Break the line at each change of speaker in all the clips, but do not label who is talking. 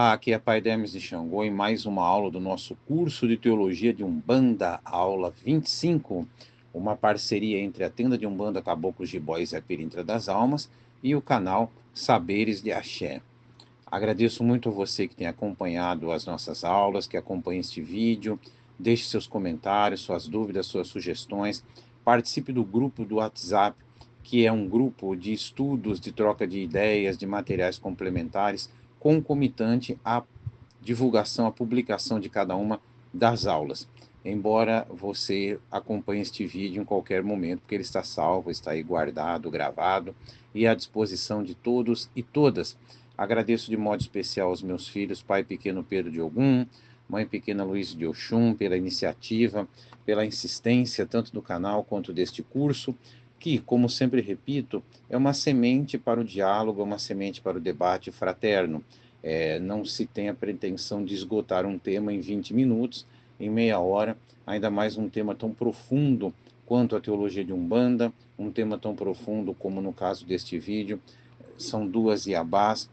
Olá, aqui é Pai Demes de Xangô em mais uma aula do nosso curso de Teologia de Umbanda, aula 25, uma parceria entre a Tenda de Umbanda Caboclos de Bois e a Perintra das Almas e o canal Saberes de Axé. Agradeço muito a você que tem acompanhado as nossas aulas, que acompanha este vídeo, deixe seus comentários, suas dúvidas, suas sugestões, participe do grupo do WhatsApp, que é um grupo de estudos, de troca de ideias, de materiais complementares, concomitante à divulgação, à publicação de cada uma das aulas. Embora você acompanhe este vídeo em qualquer momento, porque ele está salvo, está aí guardado, gravado e à disposição de todos e todas. Agradeço de modo especial aos meus filhos, pai pequeno Pedro de Ogum, mãe pequena Luiz de Oxum, pela iniciativa, pela insistência tanto do canal quanto deste curso, que, como sempre repito, é uma semente para o diálogo, é uma semente para o debate fraterno. Não se tem a pretensão de esgotar um tema em 20 minutos, em meia hora, ainda mais um tema tão profundo quanto a teologia de Umbanda, um tema tão profundo como no caso deste vídeo, são duas Iabás,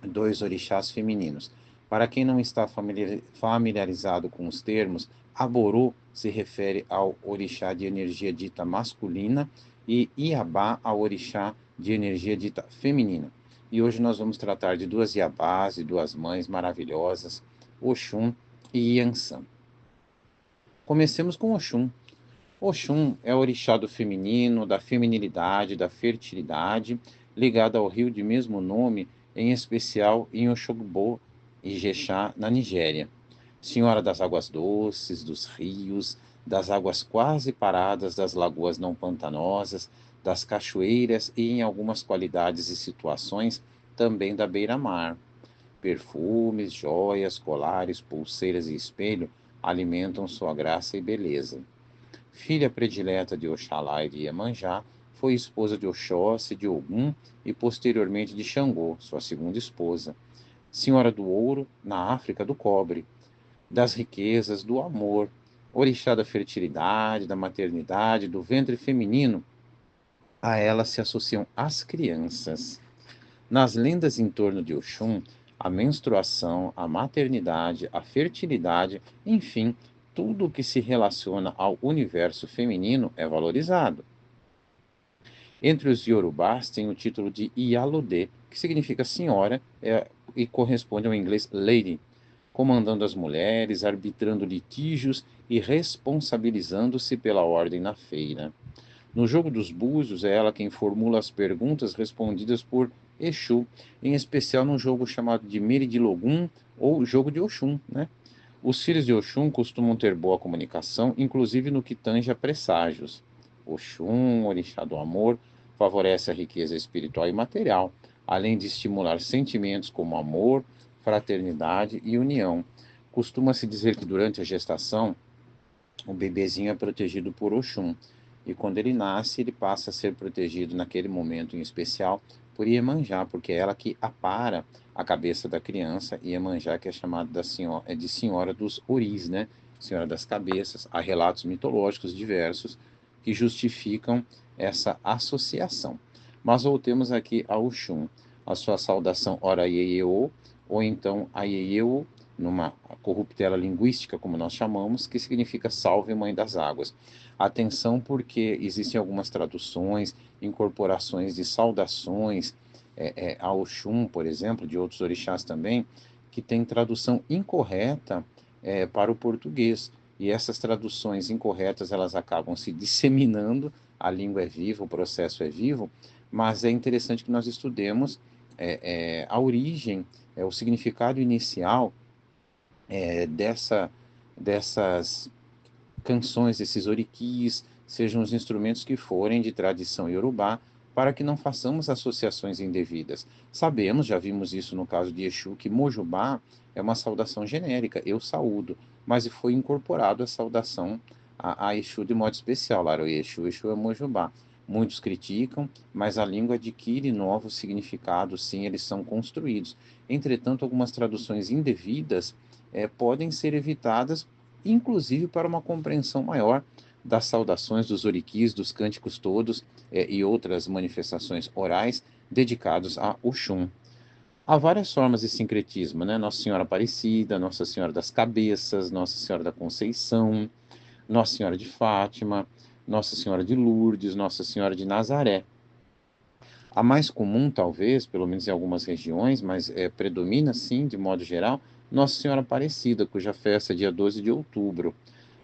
dois orixás femininos. Para quem não está familiarizado com os termos, Aborô se refere ao orixá de energia dita masculina e Iabá ao orixá de energia dita feminina. E hoje nós vamos tratar de duas Iabás e duas mães maravilhosas, Oxum e Iansã. Comecemos com Oxum. Oxum é o orixá do feminino, da feminilidade, da fertilidade, ligado ao rio de mesmo nome, em especial em Oxogbo, Ijexá, na Nigéria. Senhora das águas doces, dos rios, das águas quase paradas, das lagoas não pantanosas, das cachoeiras e, em algumas qualidades e situações, também da beira-mar. Perfumes, joias, colares, pulseiras e espelho alimentam sua graça e beleza. Filha predileta de Oxalá e de Iemanjá, foi esposa de Oxóssi, de Ogum e posteriormente de Xangô, sua segunda esposa. Senhora do ouro, na África do cobre, das riquezas, do amor, orixá da fertilidade, da maternidade, do ventre feminino. A ela se associam as crianças. Nas lendas em torno de Oxum, a menstruação, a maternidade, a fertilidade, enfim, tudo o que se relaciona ao universo feminino é valorizado. Entre os Yorubás tem o título de Iyalode, que significa senhora e corresponde ao inglês lady, comandando as mulheres, arbitrando litígios e responsabilizando-se pela ordem na feira. No jogo dos búzios, é ela quem formula as perguntas respondidas por Exu, em especial num jogo chamado de Meridilogum ou jogo de Oxum, né? Os filhos de Oxum costumam ter boa comunicação, inclusive no que tange a presságios. Oxum, orixá do amor, favorece a riqueza espiritual e material, além de estimular sentimentos como amor, fraternidade e união. Costuma-se dizer que durante a gestação, o bebezinho é protegido por Oxum. E quando ele nasce, ele passa a ser protegido naquele momento em especial por Iemanjá, porque é ela que apara a cabeça da criança, e Iemanjá que é chamada de Senhora dos Oris, né? Senhora das Cabeças. Há relatos mitológicos diversos que justificam essa associação. Mas voltemos aqui ao Oxum. A sua saudação ora Ieô, ou então Aieiô, numa corruptela linguística, como nós chamamos, que significa salve mãe das águas. Atenção porque existem algumas traduções, incorporações de saudações a Oxum, por exemplo, de outros orixás também, que tem tradução incorreta para o português. E essas traduções incorretas, elas acabam se disseminando, a língua é viva, o processo é vivo, mas é interessante que nós estudemos a origem, o significado inicial dessas canções, desses oriquis, sejam os instrumentos que forem de tradição iorubá, para que não façamos associações indevidas. Sabemos, já vimos isso no caso de Exu, que Mojubá é uma saudação genérica, eu saúdo, mas foi incorporado a saudação a Exu de modo especial, lá o Exu, Exu é Mojubá. Muitos criticam, mas a língua adquire novos significados, sim, eles são construídos. Entretanto, algumas traduções indevidas podem ser evitadas, inclusive para uma compreensão maior das saudações, dos oriquis, dos cânticos todos e outras manifestações orais dedicados a Oxum. Há várias formas de sincretismo, né? Nossa Senhora Aparecida, Nossa Senhora das Cabeças, Nossa Senhora da Conceição, Nossa Senhora de Fátima, Nossa Senhora de Lourdes, Nossa Senhora de Nazaré. A mais comum, talvez, pelo menos em algumas regiões, mas predomina, sim, de modo geral, Nossa Senhora Aparecida, cuja festa é dia 12 de outubro.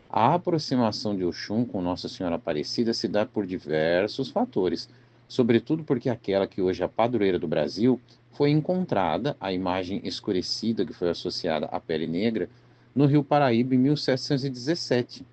A aproximação de Oxum com Nossa Senhora Aparecida se dá por diversos fatores, sobretudo porque aquela que hoje é a padroeira do Brasil foi encontrada, a imagem escurecida que foi associada à pele negra, no Rio Paraíba em 1717.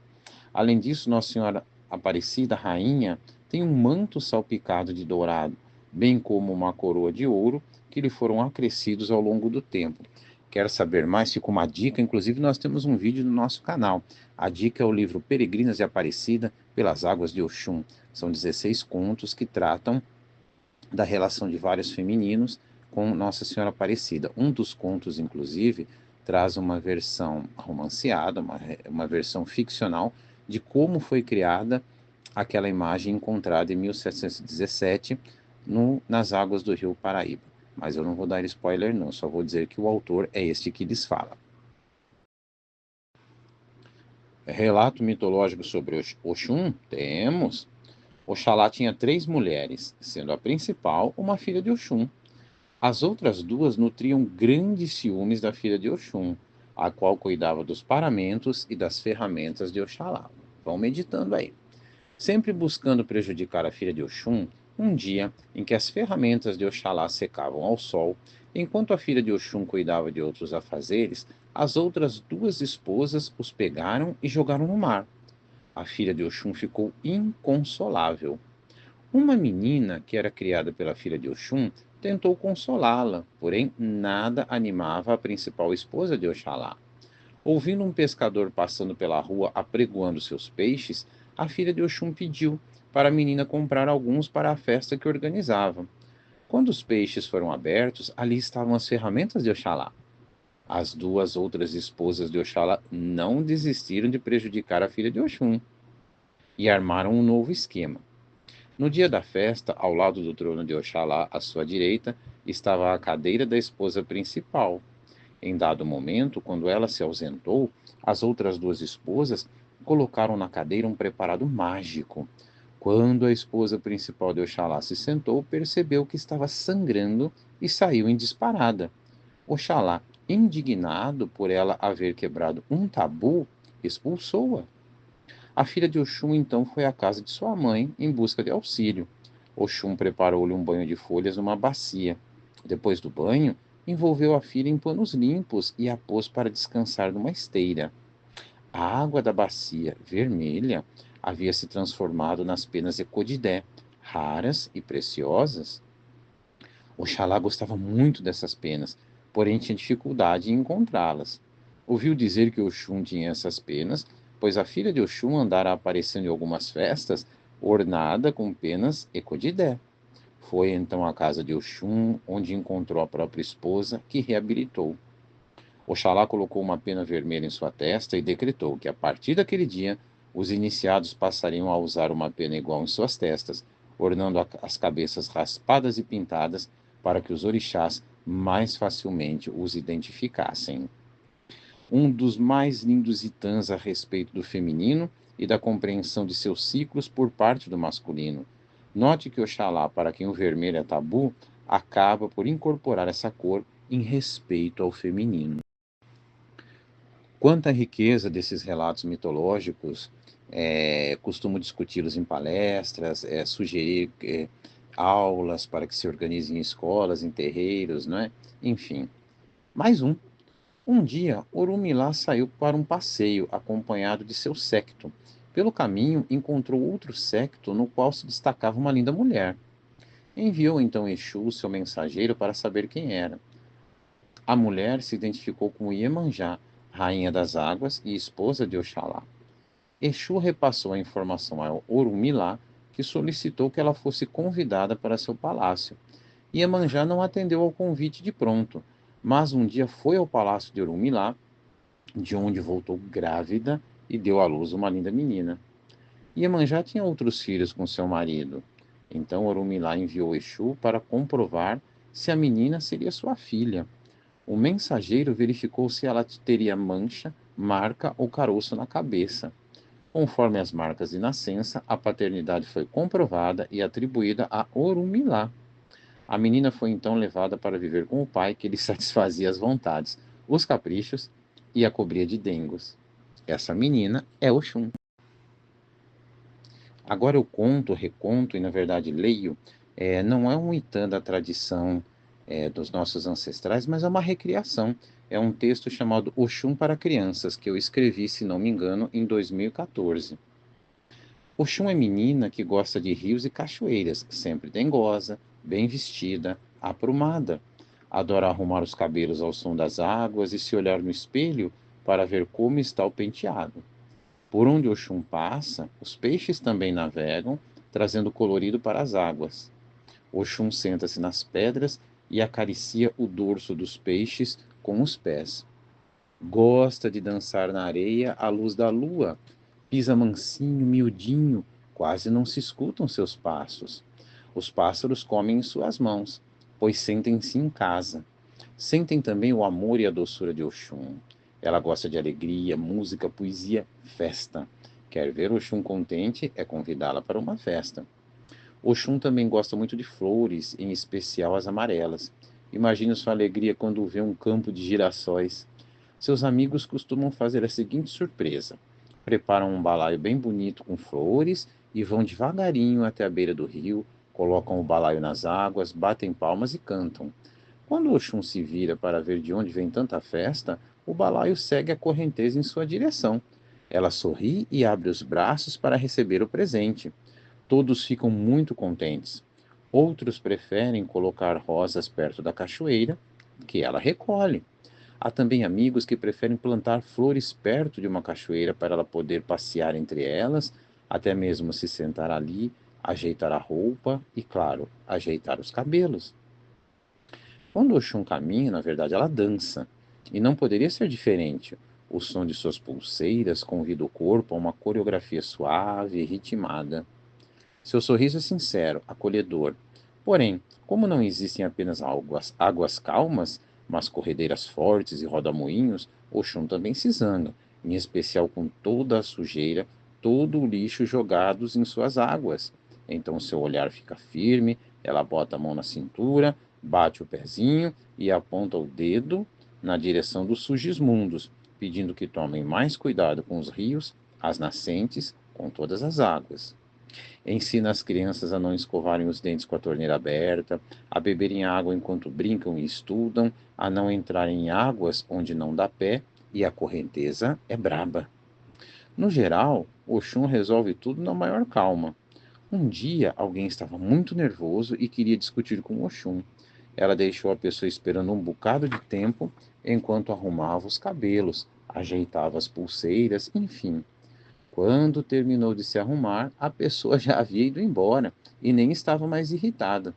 Além disso, Nossa Senhora Aparecida, rainha, tem um manto salpicado de dourado, bem como uma coroa de ouro que lhe foram acrescidos ao longo do tempo. Quer saber mais? Fica uma dica. Inclusive, nós temos um vídeo no nosso canal. A dica é o livro Peregrinas de Aparecida pelas Águas de Oxum. São 16 contos que tratam da relação de vários femininos com Nossa Senhora Aparecida. Um dos contos, inclusive, traz uma versão romanceada, uma versão ficcional de como foi criada aquela imagem encontrada em 1717 nas águas do rio Paraíba. Mas eu não vou dar spoiler, não, só vou dizer que o autor é este que lhes fala. Relato mitológico sobre Oxum? Temos. Oxalá tinha 3 mulheres, sendo a principal uma filha de Oxum. As outras duas nutriam grandes ciúmes da filha de Oxum, a qual cuidava dos paramentos e das ferramentas de Oxalá. Vão meditando aí. Sempre buscando prejudicar a filha de Oxum, um dia em que as ferramentas de Oxalá secavam ao sol, enquanto a filha de Oxum cuidava de outros afazeres, as outras duas esposas os pegaram e jogaram no mar. A filha de Oxum ficou inconsolável. Uma menina, que era criada pela filha de Oxum, tentou consolá-la, porém nada animava a principal esposa de Oxalá. Ouvindo um pescador passando pela rua apregoando seus peixes, a filha de Oxum pediu para a menina comprar alguns para a festa que organizava. Quando os peixes foram abertos, ali estavam as ferramentas de Oxalá. As duas outras esposas de Oxalá não desistiram de prejudicar a filha de Oxum e armaram um novo esquema. No dia da festa, ao lado do trono de Oxalá, à sua direita, estava a cadeira da esposa principal. Em dado momento, quando ela se ausentou, as outras duas esposas colocaram na cadeira um preparado mágico. Quando a esposa principal de Oxalá se sentou, percebeu que estava sangrando e saiu em disparada. Oxalá, indignado por ela haver quebrado um tabu, expulsou-a. A filha de Oxum então foi à casa de sua mãe em busca de auxílio. Oxum preparou-lhe um banho de folhas numa bacia. Depois do banho, envolveu a filha em panos limpos e a pôs para descansar numa esteira. A água da bacia, vermelha, havia se transformado nas penas de Codidé, raras e preciosas. Oxalá gostava muito dessas penas, porém tinha dificuldade em encontrá-las. Ouviu dizer que Oxum tinha essas penas, pois a filha de Oxum andara aparecendo em algumas festas, ornada com penas Ecodidé. Foi então à casa de Oxum, onde encontrou a própria esposa, que reabilitou. Oxalá colocou uma pena vermelha em sua testa e decretou que, a partir daquele dia, os iniciados passariam a usar uma pena igual em suas testas, ornando as cabeças raspadas e pintadas para que os orixás mais facilmente os identificassem. Um dos mais lindos itãs a respeito do feminino e da compreensão de seus ciclos por parte do masculino. Note que Oxalá, para quem o vermelho é tabu, acaba por incorporar essa cor em respeito ao feminino. Quanto à riqueza desses relatos mitológicos, costumo discuti-los em palestras, sugerir aulas para que se organizem em escolas, em terreiros, não é? Enfim. Mais um. Um dia, Orumilá saiu para um passeio, acompanhado de seu séquito. Pelo caminho, encontrou outro séquito no qual se destacava uma linda mulher. Enviou então Exu, seu mensageiro, para saber quem era. A mulher se identificou como Iemanjá, rainha das águas e esposa de Oxalá. Exu repassou a informação a Orumilá, que solicitou que ela fosse convidada para seu palácio. Iemanjá não atendeu ao convite de pronto, mas um dia foi ao palácio de Orumilá, de onde voltou grávida e deu à luz uma linda menina. Iemanjá tinha outros filhos com seu marido. Então Orumilá enviou Exu para comprovar se a menina seria sua filha. O mensageiro verificou se ela teria mancha, marca ou caroço na cabeça. Conforme as marcas de nascença, a paternidade foi comprovada e atribuída a Orunmila. A menina foi então levada para viver com o pai, que lhe satisfazia as vontades, os caprichos e a cobria de dengos. Essa menina é Oxum. Agora eu conto, reconto e, na verdade, leio. Não é um Itan da tradição dos nossos ancestrais, mas é uma recriação. É um texto chamado Oxum para Crianças, que eu escrevi, se não me engano, em 2014. Oxum é menina que gosta de rios e cachoeiras, sempre dengosa, bem vestida, aprumada. Adora arrumar os cabelos ao som das águas e se olhar no espelho para ver como está o penteado. Por onde Oxum passa, os peixes também navegam, trazendo colorido para as águas. Oxum senta-se nas pedras e acaricia o dorso dos peixes com os pés. Gosta de dançar na areia à luz da lua. Pisa mansinho, miudinho, quase não se escutam seus passos. Os pássaros comem em suas mãos, pois sentem-se em casa. Sentem também o amor e a doçura de Oxum. Ela gosta de alegria, música, poesia, festa. Quer ver Oxum contente é convidá-la para uma festa. Oxum também gosta muito de flores, em especial as amarelas. Imagine sua alegria quando vê um campo de girassóis. Seus amigos costumam fazer a seguinte surpresa: preparam um balaio bem bonito com flores e vão devagarinho até a beira do rio, colocam o balaio nas águas, batem palmas e cantam. Quando Oxum se vira para ver de onde vem tanta festa, o balaio segue a correnteza em sua direção. Ela sorri e abre os braços para receber o presente. Todos ficam muito contentes. Outros preferem colocar rosas perto da cachoeira, que ela recolhe. Há também amigos que preferem plantar flores perto de uma cachoeira para ela poder passear entre elas, até mesmo se sentar ali, ajeitar a roupa e, claro, ajeitar os cabelos. Quando Oxum caminha, na verdade, ela dança. E não poderia ser diferente. O som de suas pulseiras convida o corpo a uma coreografia suave e ritmada. Seu sorriso é sincero, acolhedor. Porém, como não existem apenas águas calmas, mas corredeiras fortes e rodamuinhos, Oxum também se zanga, em especial com toda a sujeira, todo o lixo jogados em suas águas. Então seu olhar fica firme, ela bota a mão na cintura, bate o pezinho e aponta o dedo na direção dos Sugismundos, pedindo que tomem mais cuidado com os rios, as nascentes, com todas as águas. Ensina as crianças a não escovarem os dentes com a torneira aberta, a beberem água enquanto brincam e estudam, a não entrarem em águas onde não dá pé, e a correnteza é braba. No geral, Oxum resolve tudo na maior calma. Um dia, alguém estava muito nervoso e queria discutir com Oxum. Ela deixou a pessoa esperando um bocado de tempo enquanto arrumava os cabelos, ajeitava as pulseiras, enfim. Quando terminou de se arrumar, a pessoa já havia ido embora e nem estava mais irritada.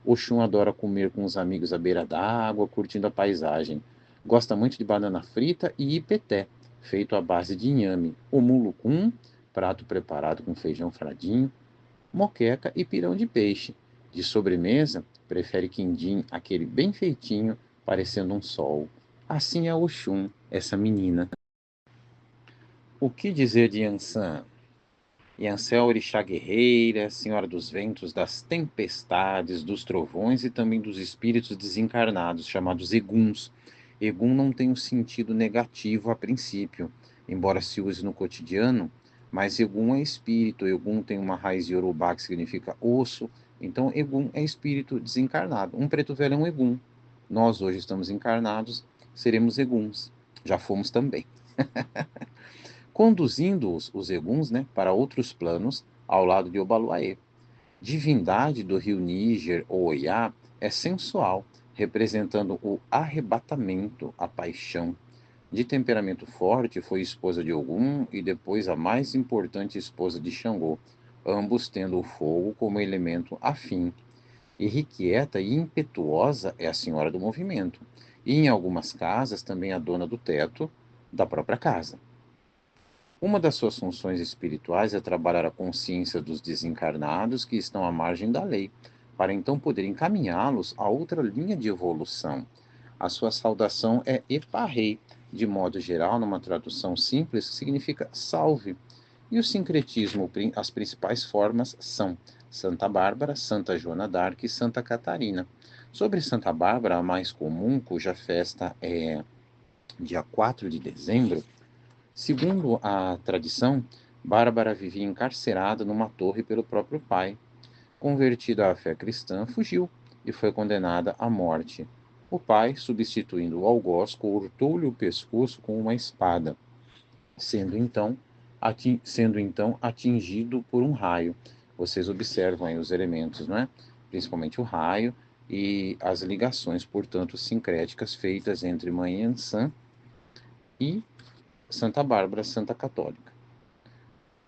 Oxum adora comer com os amigos à beira d'água, curtindo a paisagem. Gosta muito de banana frita e ipeté, feito à base de inhame, o mulucum, prato preparado com feijão fradinho, moqueca e pirão de peixe. De sobremesa, prefere quindim, aquele bem feitinho, parecendo um sol. Assim é Oxum, essa menina. O que dizer de Yansan? Yancé, orixá guerreira, senhora dos ventos, das tempestades, dos trovões e também dos espíritos desencarnados, chamados eguns. Egum não tem um sentido negativo a princípio, embora se use no cotidiano, mas Egum é espírito. Egum tem uma raiz iorubá que significa osso, então Egum é espírito desencarnado. Um preto velho é um Egum. Nós hoje estamos encarnados, seremos Eguns. Já fomos também. Conduzindo-os, os eguns, né, para outros planos, ao lado de Obaluaê. Divindade do rio Níger ou Oiá é sensual, representando o arrebatamento, a paixão. De temperamento forte, foi esposa de Ogum e depois a mais importante esposa de Xangô, ambos tendo o fogo como elemento afim. Irrequieta e impetuosa é a senhora do movimento, e em algumas casas também a dona do teto da própria casa. Uma das suas funções espirituais é trabalhar a consciência dos desencarnados que estão à margem da lei, para então poder encaminhá-los a outra linha de evolução. A sua saudação é Eparrei. De modo geral, numa tradução simples, significa salve. E o sincretismo, as principais formas são Santa Bárbara, Santa Joana d'Arc e Santa Catarina. Sobre Santa Bárbara, a mais comum, cuja festa é dia 4 de dezembro, segundo a tradição, Bárbara vivia encarcerada numa torre pelo próprio pai. Convertida à fé cristã, fugiu e foi condenada à morte. O pai, substituindo o algoz, cortou-lhe o pescoço com uma espada, sendo então, atingido por um raio. Vocês observam aí os elementos, não é? Principalmente o raio e as ligações, portanto, sincréticas feitas entre Mãe Ansan e Santa Bárbara, Santa Católica.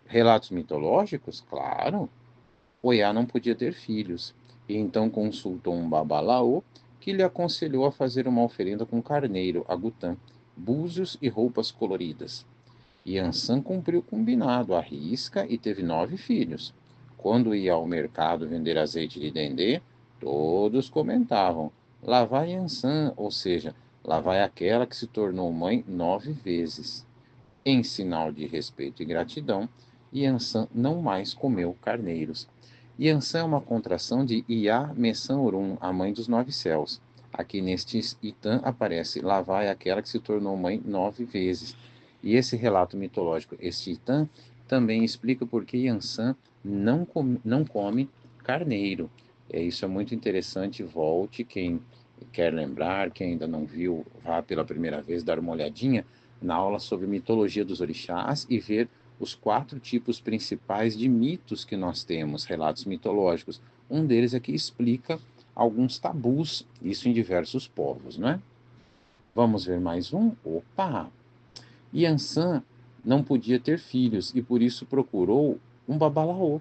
Relatos mitológicos? Claro. Oiá não podia ter filhos, e então consultou um babalaô que lhe aconselhou a fazer uma oferenda com carneiro, agutã, búzios e roupas coloridas. Yansan cumpriu o combinado à risca e teve 9 filhos. Quando ia ao mercado vender azeite de dendê, todos comentavam: lá vai Yansan, ou seja, lá vai aquela que se tornou mãe 9 vezes. Em sinal de respeito e gratidão, Yansan não mais comeu carneiros. Yansan é uma contração de Iá Messan Orum, a mãe dos 9 céus. Aqui neste Itã aparece lá vai aquela que se tornou mãe 9 vezes. E esse relato mitológico, este Itã, também explica por que Yansan não come carneiro. Isso é muito interessante. Volte, quem quer lembrar, quem ainda não viu, vá pela primeira vez dar uma olhadinha na aula sobre mitologia dos orixás e ver os 4 tipos principais de mitos que nós temos, relatos mitológicos. Um deles é que explica alguns tabus, isso em diversos povos, não é? Vamos ver mais um? Opa! Yansan não podia ter filhos e por isso procurou um babalaô.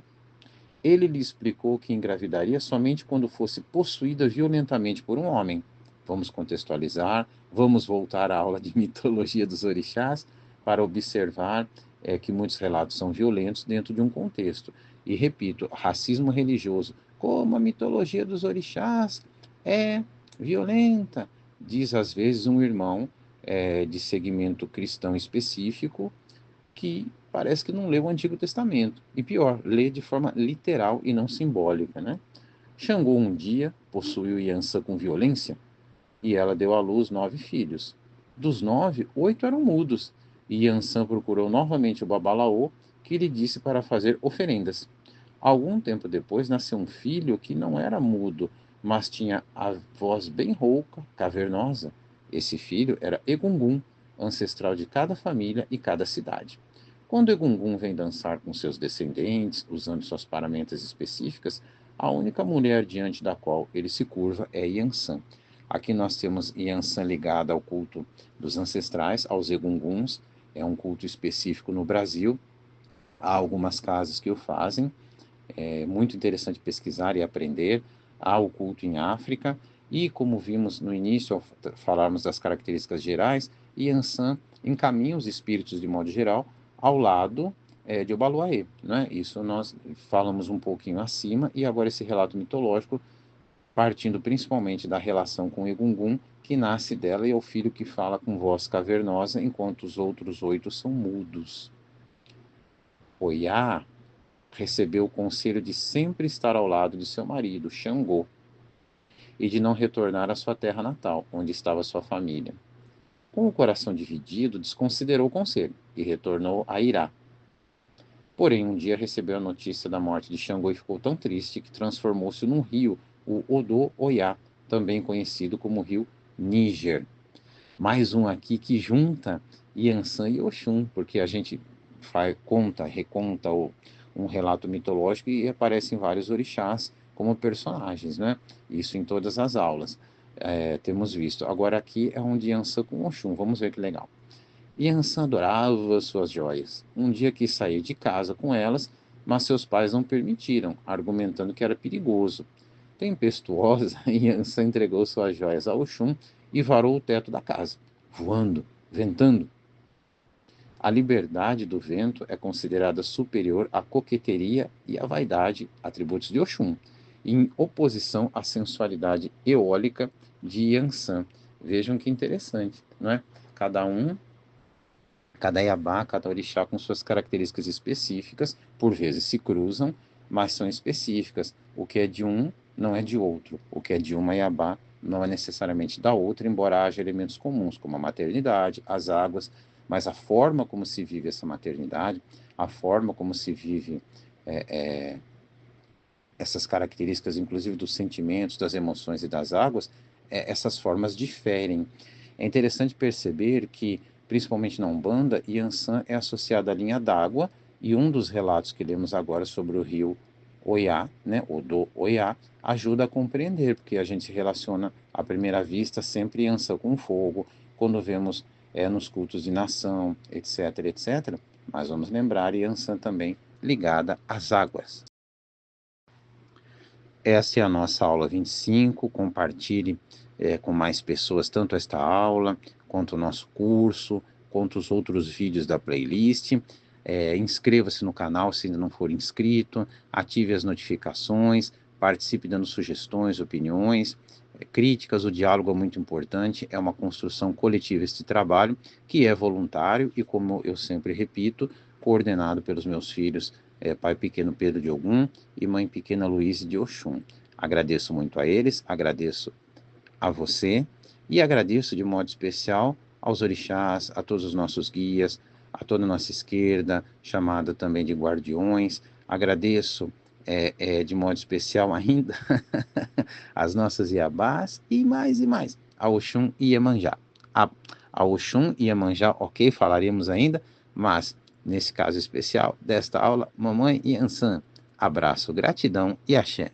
Ele lhe explicou que engravidaria somente quando fosse possuída violentamente por um homem. Vamos contextualizar, vamos voltar à aula de mitologia dos orixás para observar que muitos relatos são violentos dentro de um contexto. E repito, racismo religioso, como a mitologia dos orixás é violenta, diz às vezes um irmão de segmento cristão específico que parece que não lê o Antigo Testamento. E pior, lê de forma literal e não simbólica, né? Xangô um dia possuiu Yansan com violência e ela deu à luz 9 filhos. Dos 9, 8 eram mudos, e Yansan procurou novamente o Babalaô, que lhe disse para fazer oferendas. Algum tempo depois nasceu um filho que não era mudo, mas tinha a voz bem rouca, cavernosa. Esse filho era Egungun, ancestral de cada família e cada cidade. Quando Egungun vem dançar com seus descendentes, usando suas paramentas específicas, a única mulher diante da qual ele se curva é Yansan. Aqui nós temos Yansan ligada ao culto dos ancestrais, aos Egunguns, é um culto específico no Brasil. Há algumas casas que o fazem, é muito interessante pesquisar e aprender. Há o culto em África, e como vimos no início, ao falarmos das características gerais, Yansan encaminha os espíritos, de modo geral, ao lado de Obaluaê, né? Isso nós falamos um pouquinho acima, e agora esse relato mitológico, partindo principalmente da relação com Egungun, que nasce dela e é o filho que fala com voz cavernosa, enquanto os outros 8 são mudos. Oiá recebeu o conselho de sempre estar ao lado de seu marido, Xangô, e de não retornar à sua terra natal, onde estava sua família. Com o coração dividido, desconsiderou o conselho e retornou a Irá. Porém, um dia recebeu a notícia da morte de Xangô e ficou tão triste que transformou-se num rio, o Odo-Oiá, também conhecido como rio Níger. Mais um aqui que junta Yansan e Oxum, porque a gente reconta um relato mitológico e aparecem vários orixás como personagens, né? Isso em todas as aulas. Temos visto. Agora aqui é um de Yansan com Oxum, vamos ver que legal. Yansan adorava suas joias. Um dia quis sair de casa com elas, mas seus pais não permitiram, argumentando que era perigoso. Tempestuosa, Yansan entregou suas joias a Oxum e varou o teto da casa, voando, ventando. A liberdade do vento é considerada superior à coqueteria e à vaidade, atributos de Oxum. em oposição à sensualidade eólica de Yansan. Vejam que interessante, não é? Cada um, cada Iabá, cada orixá com suas características específicas, por vezes se cruzam, mas são específicas. O que é de um não é de outro. O que é de uma Iabá não é necessariamente da outra, embora haja elementos comuns, como a maternidade, as águas, mas a forma como se vive essa maternidade, a forma como se vive essas características, inclusive dos sentimentos, das emoções e das águas, essas formas diferem. É interessante perceber que, principalmente na Umbanda, Yansan é associado à linha d'água, e um dos relatos que lemos agora sobre o rio Oiá, né, o do Oiá, ajuda a compreender, porque a gente se relaciona à primeira vista sempre Yansan com fogo, quando vemos nos cultos de nação, etc, etc. Mas vamos lembrar Yansan também ligada às águas. Essa é a nossa aula 25. Compartilhe com mais pessoas tanto esta aula, quanto o nosso curso, quanto os outros vídeos da playlist. Inscreva-se no canal se ainda não for inscrito, ative as notificações, participe dando sugestões, opiniões, críticas. O diálogo é muito importante, é uma construção coletiva este trabalho, que é voluntário e, como eu sempre repito, coordenado pelos meus filhos, pai pequeno Pedro de Ogum e mãe pequena Luísa de Oxum. Agradeço muito a eles, agradeço a você e agradeço de modo especial aos orixás, a todos os nossos guias, a toda a nossa esquerda, chamada também de guardiões. Agradeço de modo especial ainda as nossas Iabás e mais, a Oxum e Iemanjá. A Oxum e Iemanjá, ok, falaremos ainda, mas nesse caso especial desta aula, Mamãe Yansan. Abraço, gratidão e axé.